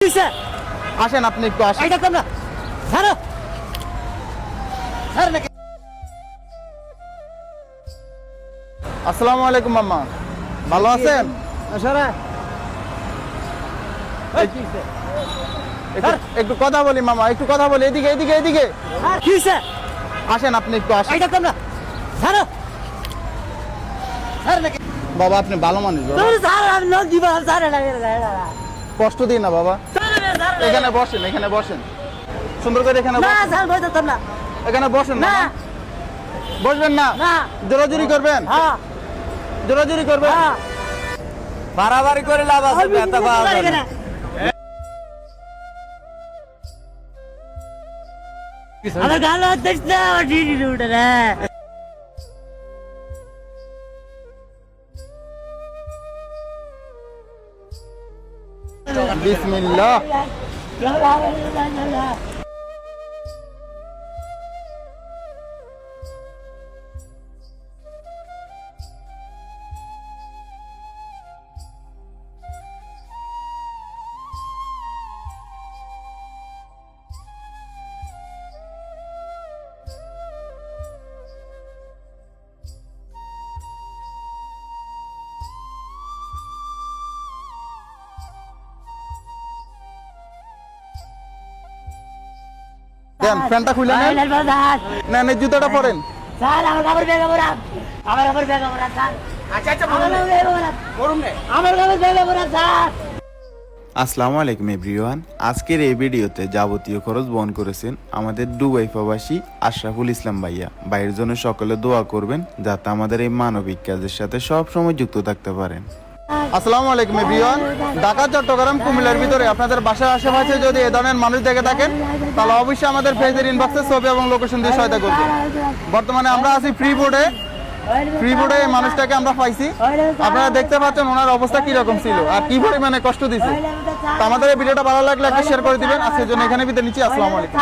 আসেন আপনি একটু আসেন। আসসালামু আলাইকুম মাম্মা, ভালো আছেন? একটু কথা বলি মামা, একটু কথা বলি। এদিকে এদিকে এদিকে আসেন আপনি একটু আসেন। বাবা আপনি ভালো মানুষ বাবা। কষ্ট দিন না বাবা। এখানে বসেন, এখানে বসেন সুন্দর করে। এখানে এখানে বসেন না, বসবেন না। জোরাজুরি করবেন, জোরাজুরি করবেন। বাড়াবাড়ি করে লাভ আছে, ব্যথা পাওয়া যাবে না। আমার গাল দিস না, আমার ডিডি উঠে রে। বিসমিল্লাহ। দেন প্যান্টটা খুলে নেন, নেন এই জুতোটা পরেন। স্যার আমার কাপড় ব্যাগে ভরা, আমার কাপড় ব্যাগে ভরা স্যার। আচ্ছা আমার কাপড় ব্যাগে ভরা, করুন না। আমার কাপড় ব্যাগে ভরা স্যার। আসসালামু আলাইকুম এভরিওয়ান। আজকের এই ভিডিওতে যাবতীয় খরচ বহন করেছেন আমাদের দুবাই প্রবাসী আশরাফুল ইসলাম ভাইয়া। ভাইয়ের জন্য সকলে দোয়া করবেন যাতে আমাদের এই মানবিক কাজের সাথে সব সময় যুক্ত থাকতে পারেন। আসসালামু আলাইকুম এভরিওয়ান। ঢাকা, চট্টগ্রাম, কুমিল্লার ভিতরে আপনাদের বাসার আশেপাশে যদি এ ধরনের মানুষ দেখে থাকেন তাহলে অবশ্যই আমাদের পেজের ইনবক্সে ছবি এবং লোকেশন দিয়ে সহায়তা করবেন। বর্তমানে আমরা আছি ফ্রি বোর্ডে। ফ্রি বোর্ডে এই মানুষটাকে আমরা পাইছি। আপনারা দেখতে পাচ্ছেন ওনার অবস্থা কি রকম ছিল আর কি পরিমাণে কষ্ট দিছে। তো আমাদের এই ভিডিওটা ভালো লাগলে একটা শেয়ার করে দিবেন। আজকের জন্য এখানে বিদায় নিচ্ছি। আসসালামু আলাইকুম।